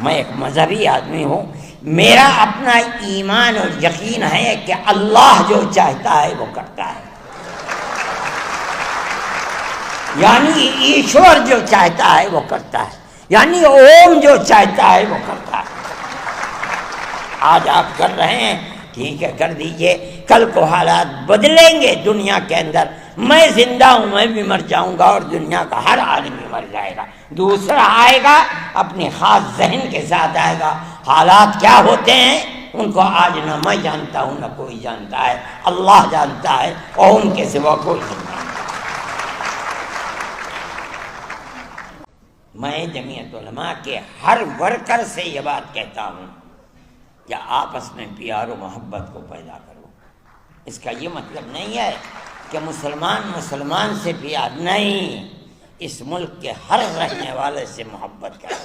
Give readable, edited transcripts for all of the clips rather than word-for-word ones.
میں ایک مذہبی آدمی ہوں، میرا اپنا ایمان اور یقین ہے کہ اللہ جو چاہتا ہے وہ کرتا ہے، یعنی ایشور جو چاہتا ہے وہ کرتا ہے، یعنی اوم جو چاہتا ہے وہ کرتا ہے۔ آج آپ کر رہے ہیں، ٹھیک ہے کر دیجئے، کل کو حالات بدلیں گے دنیا کے اندر، میں زندہ ہوں، میں بھی مر جاؤں گا اور دنیا کا ہر آدمی مر جائے گا، دوسرا آئے گا اپنے خاص ذہن کے ساتھ آئے گا۔ حالات کیا ہوتے ہیں ان کو آج نہ میں جانتا ہوں نہ کوئی جانتا ہے، اللہ جانتا ہے، اور ان کے سوا کوئی نہیں جانتا۔ میں جمعیت علماء کے ہر ورکر سے یہ بات کہتا ہوں کہ آپس میں پیار و محبت کو پیدا کرو۔ اس کا یہ مطلب نہیں ہے کہ مسلمان سے پیار، نہیں، اس ملک کے ہر رہنے والے سے محبت کرو،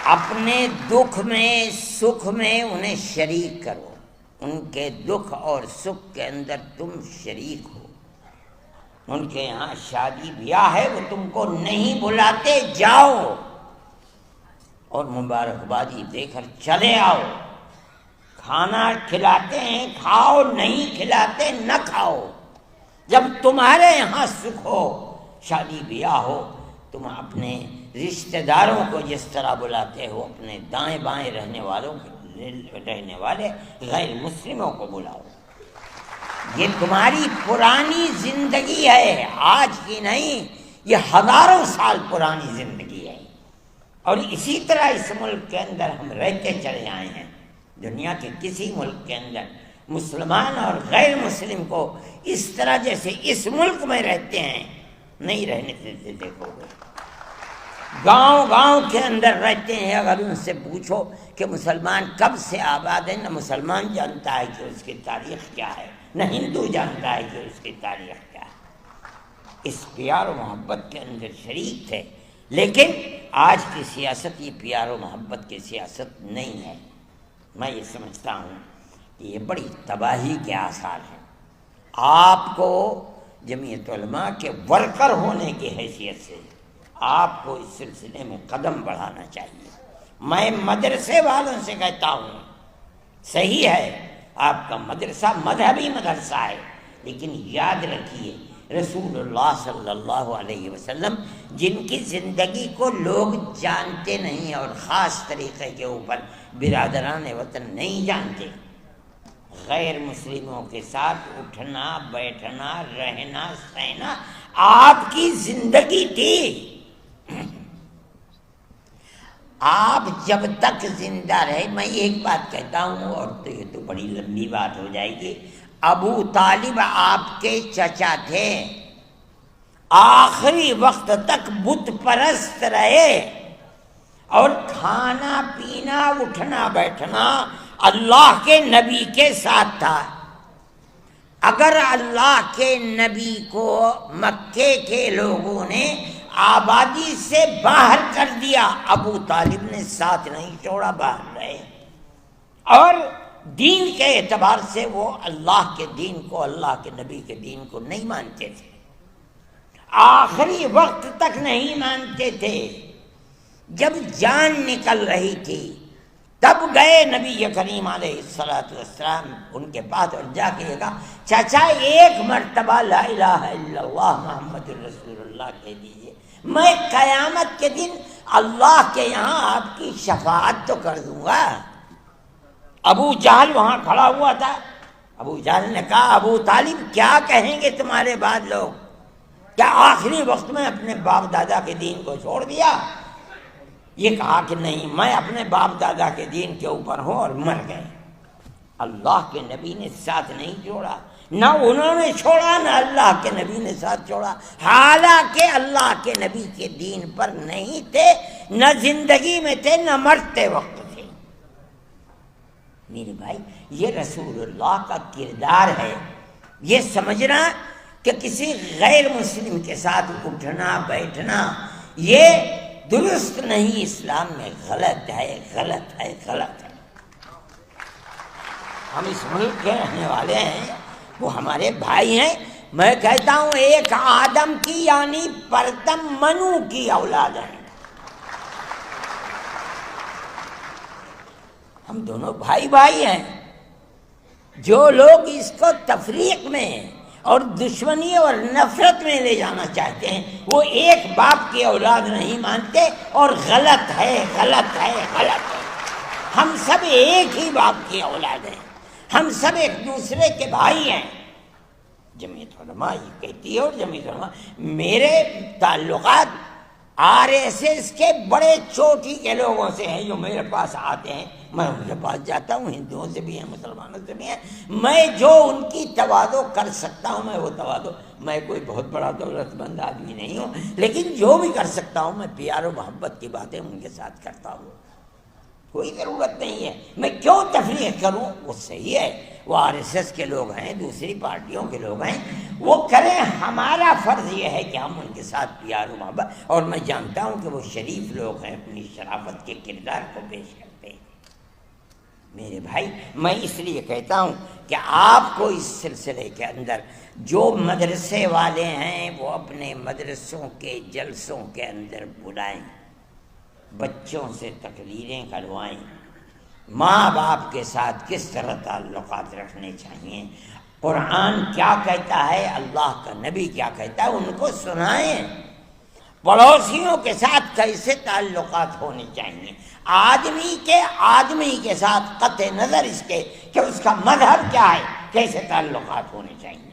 اپنے دکھ میں سکھ میں انہیں شریک کرو، ان کے دکھ اور سکھ کے اندر تم شریک ہو۔ ان کے یہاں شادی بیاہ ہے، وہ تم کو نہیں بلاتے، جاؤ اور مبارکبادی دے کر چلے آؤ۔ کھانا کھلاتے ہیں کھاؤ، نہیں کھلاتے نہ کھاؤ۔ جب تمہارے یہاں سکھ ہو، شادی بیاہ ہو، تم اپنے رشتہ داروں کو جس طرح بلاتے ہو، اپنے دائیں بائیں رہنے والے غیر مسلموں کو بلاؤ۔ یہ تمہاری پرانی زندگی ہے، آج کی نہیں، یہ ہزاروں سال پرانی زندگی ہے، اور اسی طرح اس ملک کے اندر ہم رہتے چلے آئے ہیں۔ دنیا کے کسی ملک کے اندر مسلمان اور غیر مسلم کو اس طرح جیسے اس ملک میں رہتے ہیں نہیں رہنے دیتے۔ دیکھو گے گاؤں گاؤں کے اندر رہتے ہیں، اگر ان سے پوچھو کہ مسلمان کب سے آباد ہے، نہ مسلمان جانتا ہے کہ اس کی تاریخ کیا ہے، نہ ہندو جانتا ہے کہ اس کی تاریخ کیا ہے۔ اس پیار و محبت کے اندر شریک تھے، لیکن آج کی سیاست یہ پیار و محبت کی سیاست نہیں ہے۔ میں یہ سمجھتا ہوں کہ یہ بڑی تباہی کے آثار ہیں۔ آپ کو جمعیت علماء کے ورکر ہونے کی حیثیت سے آپ کو اس سلسلے میں قدم بڑھانا چاہیے۔ میں مدرسے والوں سے کہتا ہوں، صحیح ہے آپ کا مدرسہ مذہبی مدرسہ ہے، لیکن یاد رکھیے رسول اللہ صلی اللہ علیہ وسلم جن کی زندگی کو لوگ جانتے نہیں اور خاص طریقے کے اوپر برادران وطن نہیں جانتے، غیر مسلموں کے ساتھ اٹھنا بیٹھنا رہنا سہنا آپ کی زندگی تھی۔ آپ جب تک زندہ رہے، میں ایک بات کہتا ہوں اور تو یہ تو بڑی لمبی بات ہو جائے گی، ابو طالب آپ کے چچا تھے، آخری وقت تک بت پرست رہے، اور کھانا پینا اٹھنا بیٹھنا اللہ کے نبی کے ساتھ تھا۔ اگر اللہ کے نبی کو مکے کے لوگوں نے آبادی سے باہر کر دیا، ابو طالب نے ساتھ نہیں چھوڑا، باہر رہے، اور دین کے اعتبار سے وہ اللہ کے دین کو، اللہ کے نبی کے دین کو نہیں مانتے تھے، آخری وقت تک نہیں مانتے تھے۔ جب جان نکل رہی تھی تب گئے نبی کریم علیہ السلام ان کے پاس اور جا کے کہا، چچا ایک مرتبہ لا الہ الا اللہ محمد رسول اللہ کہہ دیجئے، میں قیامت کے دن اللہ کے یہاں آپ کی شفاعت تو کر دوں گا۔ ابو جہل وہاں کھڑا ہوا تھا، ابو جہل نے کہا، ابو طالب کیا کہیں گے تمہارے بعد لوگ، کیا آخری وقت میں اپنے باپ دادا کے دین کو چھوڑ دیا؟ یہ کہا کہ نہیں، میں اپنے باپ دادا کے دین کے اوپر ہوں، اور مر گئے۔ اللہ کے نبی نے ساتھ نہیں چھوڑا، نہ انہوں نے چھوڑا نہ اللہ کے نبی نے ساتھ چھوڑا، حالانکہ اللہ کے نبی کے دین پر نہیں تھے، نہ زندگی میں تھے نہ مرتے وقت تھے۔ میرے بھائی یہ رسول اللہ کا کردار ہے۔ یہ سمجھنا کہ کسی غیر مسلم کے ساتھ اٹھنا بیٹھنا یہ درست نہیں، اسلام میں غلط ہے، غلط ہے، غلط ہے۔ ہم اس ملک کے رہنے والے ہیں، وہ ہمارے بھائی ہیں۔ میں کہتا ہوں ایک آدم کی یعنی پرتم منو کی اولاد ہیں، ہم دونوں بھائی بھائی ہیں۔ جو لوگ اس کو تفریق میں اور دشمنی اور نفرت میں لے جانا چاہتے ہیں وہ ایک باپ کی اولاد نہیں مانتے، اور غلط ہے، غلط ہے، غلط ہے۔ ہم سب ایک ہی باپ کی اولاد ہیں، ہم سب ایک دوسرے کے بھائی ہیں۔ جمعیت علماء یہ کہتی ہے، اور جمعیت علماء میرے تعلقات RSS کے بڑے چوٹی کے لوگوں سے ہیں جو میرے پاس آتے ہیں، میں ان کے پاس جاتا ہوں، ہندوؤں سے بھی ہیں، مسلمانوں سے بھی ہیں، میں جو ان کی تواضع کر سکتا ہوں میں وہ تواضع، میں کوئی بہت بڑا دولت مند آدمی نہیں ہوں، لیکن جو بھی کر سکتا ہوں میں پیار و محبت کی باتیں ان کے ساتھ کرتا ہوں۔ کوئی ضرورت نہیں ہے میں کیوں تفریق کروں، وہ صحیح ہے، وہ RSS کے لوگ ہیں، دوسری پارٹیوں کے لوگ ہیں، وہ کریں، ہمارا فرض یہ ہے کہ ہم ان کے ساتھ پیار و محبت، اور میں جانتا ہوں کہ وہ شریف لوگ ہیں، اپنی شرافت کے کردار کو پیش کرتے ہیں۔ میرے بھائی میں اس لیے کہتا ہوں کہ آپ کو اس سلسلے کے اندر جو مدرسے والے ہیں وہ اپنے مدرسوں کے جلسوں کے اندر بلائیں، بچوں سے تقریریں کروائیں، ماں باپ کے ساتھ کس طرح تعلقات رکھنے چاہیے، قرآن کیا کہتا ہے، اللہ کا نبی کیا کہتا ہے، ان کو سنائیں، پڑوسیوں کے ساتھ کیسے تعلقات ہونے چاہیے، آدمی کے ساتھ قطع نظر اس کے کہ اس کا مذہب کیا ہے کیسے تعلقات ہونے چاہیے،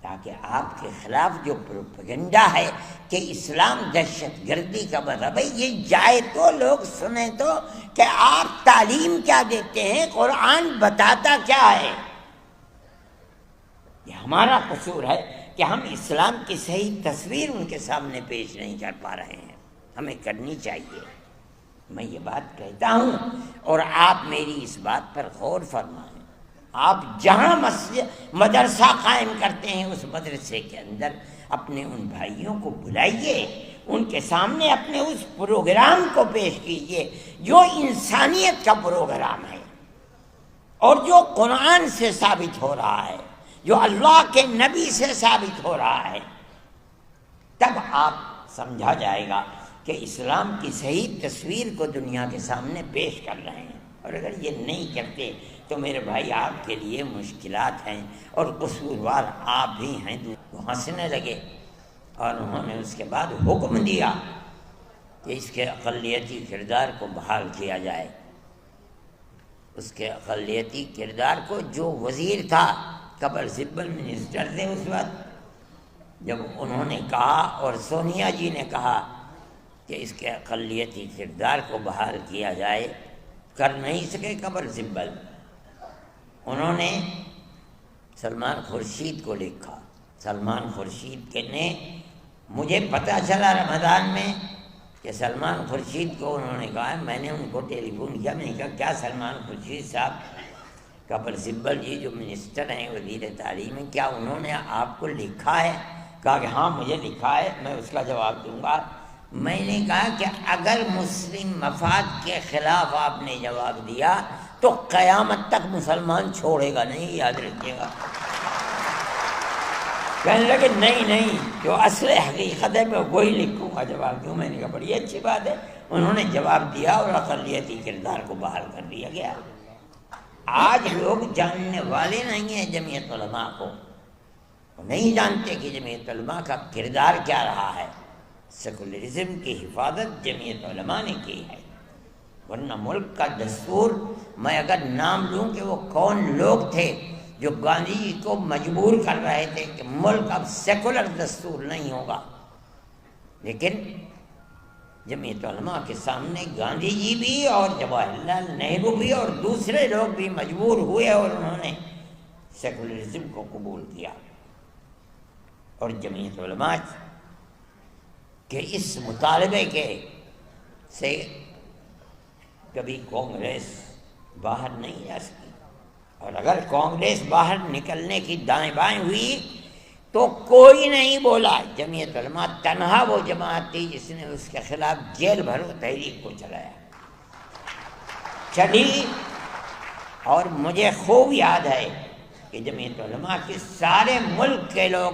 تاکہ آپ کے خلاف جو پروپیگنڈا ہے کہ اسلام دہشت گردی کا مذہب ہے یہ جائے تو لوگ سنیں تو کہ آپ تعلیم کیا دیتے ہیں، قرآن بتاتا کیا ہے۔ یہ ہمارا قصور ہے کہ ہم اسلام کی صحیح تصویر ان کے سامنے پیش نہیں کر پا رہے ہیں، ہمیں کرنی چاہیے۔ میں یہ بات کہتا ہوں اور آپ میری اس بات پر غور فرمائیں، آپ جہاں مدرسہ قائم کرتے ہیں اس مدرسے کے اندر اپنے ان بھائیوں کو بلائیے، ان کے سامنے اپنے اس پروگرام کو پیش کیجیے جو انسانیت کا پروگرام ہے اور جو قرآن سے ثابت ہو رہا ہے، جو اللہ کے نبی سے ثابت ہو رہا ہے، تب آپ سمجھا جائے گا کہ اسلام کی صحیح تصویر کو دنیا کے سامنے پیش کر رہے ہیں۔ اور اگر یہ نہیں کرتے تو میرے بھائی آپ کے لیے مشکلات ہیں، اور قصوروار آپ بھی ہیں۔ وہ ہنسنے لگے اور انہوں نے اس کے بعد حکم دیا کہ اس کے اقلیتی کردار کو بحال کیا جائے۔ اس کے اقلیتی کردار کو، جو وزیر تھا، قبل سبل منسٹر تھے اس وقت، جب انہوں نے کہا اور سونیا جی نے کہا کہ اس کے اقلیتی کردار کو بحال کیا جائے، کر نہیں سکے قبل سبل، انہوں نے سلمان خورشید کو لکھا۔ سلمان خورشید کے نے مجھے پتہ چلا رمضان میں کہ سلمان خورشید کو انہوں نے کہا، میں نے ان کو ٹیلی فون کیا، میں نے کہا کیا سلمان خورشید صاحب، قبل سبل جی جو منسٹر ہیں، وزیر تعلیم ہیں، کیا انہوں نے آپ کو لکھا ہے؟ کہا کہ ہاں مجھے لکھا ہے، میں اس کا جواب دوں گا۔ میں نے کہا کہ اگر مسلم مفاد کے خلاف آپ نے جواب دیا تو قیامت تک مسلمان چھوڑے گا نہیں، یاد رکھیے گا۔ کہنے لگے نہیں، جو اصل حقیقت ہے میں وہی لکھوں گا، جواب دوں۔ میں نے کہا بڑی اچھی بات ہے۔ انہوں نے جواب دیا اور اقلیتی کردار کو بحال کر دیا گیا۔ آج لوگ جاننے والے نہیں ہیں جمعیت علماء کو، وہ نہیں جانتے کہ جمعیت علماء کا کردار کیا رہا ہے۔ سیکولرزم کی حفاظت جمعیت علماء نے کی ہے، ورنہ ملک کا دستور، میں اگر نام لوں کہ وہ کون لوگ تھے جو گاندھی جی کو مجبور کر رہے تھے کہ ملک اب سیکولر دستور نہیں ہوگا، لیکن جمعیت علماء کے سامنے گاندھی جی بھی اور جواہر لال نہرو بھی اور دوسرے لوگ بھی مجبور ہوئے اور انہوں نے سیکولرزم کو قبول کیا۔ اور جمعیت علماء کہ اس مطالبے کے سے کبھی کانگریس باہر نہیں جا سکی، اور اگر کانگریس باہر نکلنے کی دائیں بائیں ہوئی تو کوئی نہیں بولا۔ جمعیت علماء تنہا وہ جماعت تھی جس نے اس کے خلاف جیل بھرو تحریک کو چلی، اور مجھے خوب یاد ہے کہ جمعیت علماء کے سارے ملک کے لوگ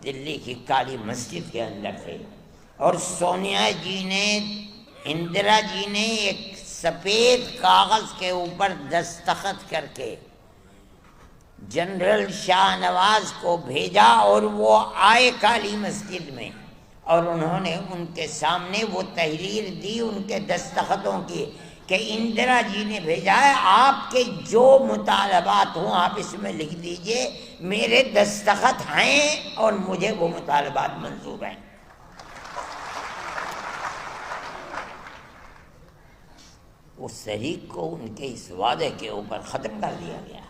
دلی کی کالی مسجد کے اندر تھے، اور سونیا جی نے، اندرا جی نے ایک سفید کاغذ کے اوپر دستخط کر کے جنرل شاہ نواز کو بھیجا، اور وہ آئے کالی مسجد میں، اور انہوں نے ان کے سامنے وہ تحریر دی ان کے دستخطوں کی کہ اندرا جی نے بھیجا ہے، آپ کے جو مطالبات ہوں آپ اس میں لکھ دیجئے، میرے دستخط ہیں اور مجھے وہ مطالبات منظور ہیں۔ اس تحریک کو ان کے اس وعدے کے اوپر ختم کر دیا گیا۔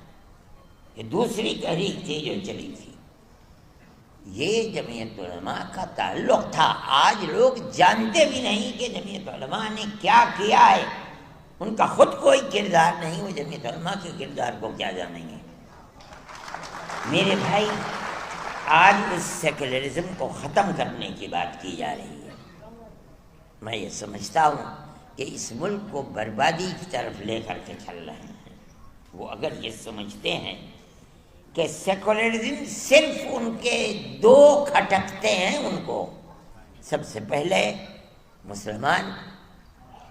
یہ دوسری تحریک تھی جو چلی تھی، یہ جمعیت علماء کا تعلق تھا۔ آج لوگ جانتے بھی نہیں کہ جمعیت علماء نے کیا کیا ہے، ان کا خود کوئی کردار نہیں، وہ جمعیت علماء کے کردار کو کیا جانیں گے۔ میرے بھائی، آج اس سیکولرزم کو ختم کرنے کی بات کی جا رہی ہے۔ میں یہ سمجھتا ہوں کہ اس ملک کو بربادی کی طرف لے کر کے چل رہے ہیں۔ وہ اگر یہ سمجھتے ہیں کہ سیکولرزم صرف ان کے دو کھٹکتے ہیں، ان کو سب سے پہلے مسلمان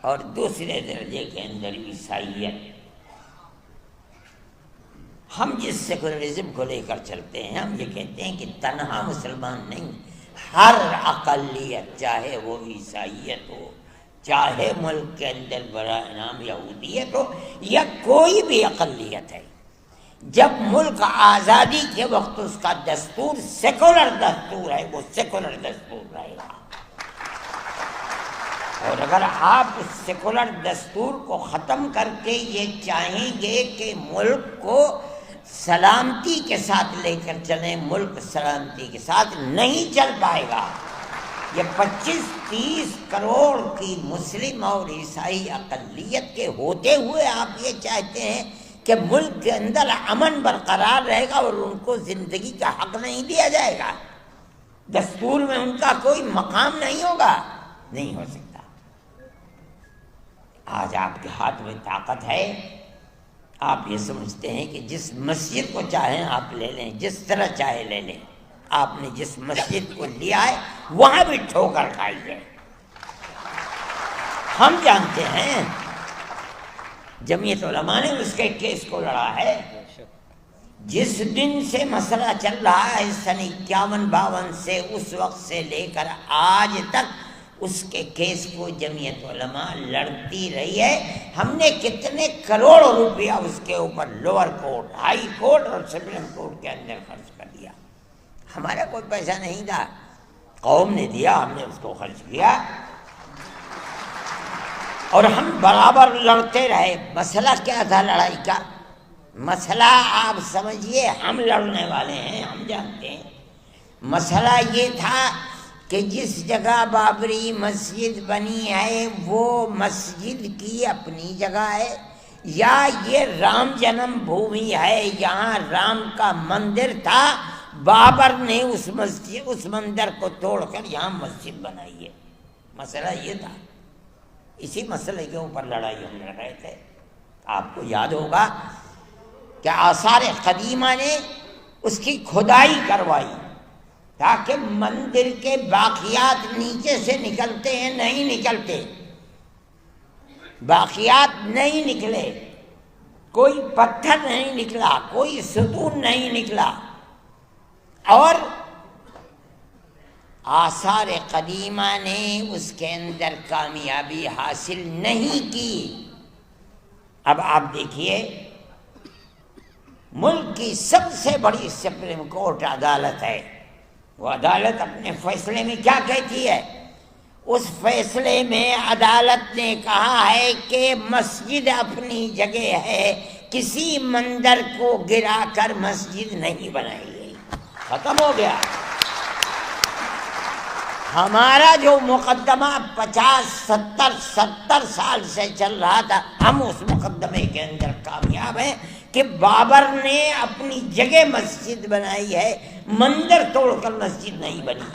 اور دوسرے درجے کے اندر عیسائیت۔ ہم جس سیکولرزم کو لے کر چلتے ہیں، ہم یہ کہتے ہیں کہ تنہا مسلمان نہیں، ہر اقلیت، چاہے وہ عیسائیت ہو، چاہے ملک کے اندر برائے نام یہودیت ہو، یا کوئی بھی اقلیت ہے، جب ملک آزادی کے وقت اس کا دستور سیکولر دستور ہے، وہ سیکولر دستور رہے گا۔ اور اگر آپ اس سیکولر دستور کو ختم کر کے یہ چاہیں گے کہ ملک کو سلامتی کے ساتھ لے کر چلیں، ملک سلامتی کے ساتھ نہیں چل پائے گا۔ یہ 25-30 کروڑ کی مسلم اور عیسائی اقلیت کے ہوتے ہوئے آپ یہ چاہتے ہیں کہ ملک کے اندر امن برقرار رہے گا اور ان کو زندگی کا حق نہیں دیا جائے گا، دستور میں ان کا کوئی مقام نہیں ہوگا، نہیں ہو سکتا۔ آج آپ کے ہاتھ میں طاقت ہے، آپ یہ سمجھتے ہیں کہ جس مسجد کو چاہیں آپ لے لیں، جس طرح چاہے لے لیں۔ آپ نے جس مسجد کو لیا ہے وہاں بھی ٹھوکر کھائی ہے۔ ہم جانتے ہیں جمعیت علماء نے اس کے کیس کو لڑا ہے۔ جس دن سے مسئلہ چل رہا ہے سن 51-52 سے، اس وقت سے لے کر آج تک اس کے کیس کو جمعیت علماء لڑتی رہی ہے۔ ہم نے کتنے کروڑ روپیہ اس کے اوپر لوور کورٹ، ہائی کورٹ اور سپریم کورٹ کے اندر خرچ کر دیا۔ ہمارا کوئی پیسہ نہیں تھا، قوم نے دیا، ہم نے اس کو خرچ کیا، اور ہم برابر لڑتے رہے۔ مسئلہ کیا تھا لڑائی کا؟ مسئلہ آپ سمجھیے، ہم لڑنے والے ہیں، ہم جانتے ہیں۔ مسئلہ یہ تھا کہ جس جگہ بابری مسجد بنی ہے وہ مسجد کی اپنی جگہ ہے، یا یہ رام جنم بھومی ہے، یہاں رام کا مندر تھا، بابر نے اس مندر کو توڑ کر یہاں مسجد بنائی ہے۔ مسئلہ یہ تھا، اسی مسئلے کے اوپر لڑائی ہم لڑ رہے تھے۔ آپ کو یاد ہوگا کہ آثار قدیمہ نے اس کی کھدائی کروائی تاکہ مندر کے باقیات نیچے سے نکلتے ہیں، نہیں نکلتے، باقیات نہیں نکلے، کوئی پتھر نہیں نکلا، کوئی ستون نہیں نکلا، اور آثار قدیمہ نے اس کے اندر کامیابی حاصل نہیں کی۔ اب آپ دیکھیے، ملک کی سب سے بڑی سپریم کورٹ عدالت ہے، وہ عدالت اپنے فیصلے میں کیا کہتی ہے؟ اس فیصلے میں عدالت نے کہا ہے کہ مسجد اپنی جگہ ہے، کسی مندر کو گرا کر مسجد نہیں بنائی گئی، ختم ہو گیا۔ ہمارا جو مقدمہ 50-70 سال سے چل رہا تھا، ہم اس مقدمے کے اندر کامیاب ہیں کہ بابر نے اپنی جگہ مسجد بنائی ہے، مندر توڑ کر مسجد نہیں بنی۔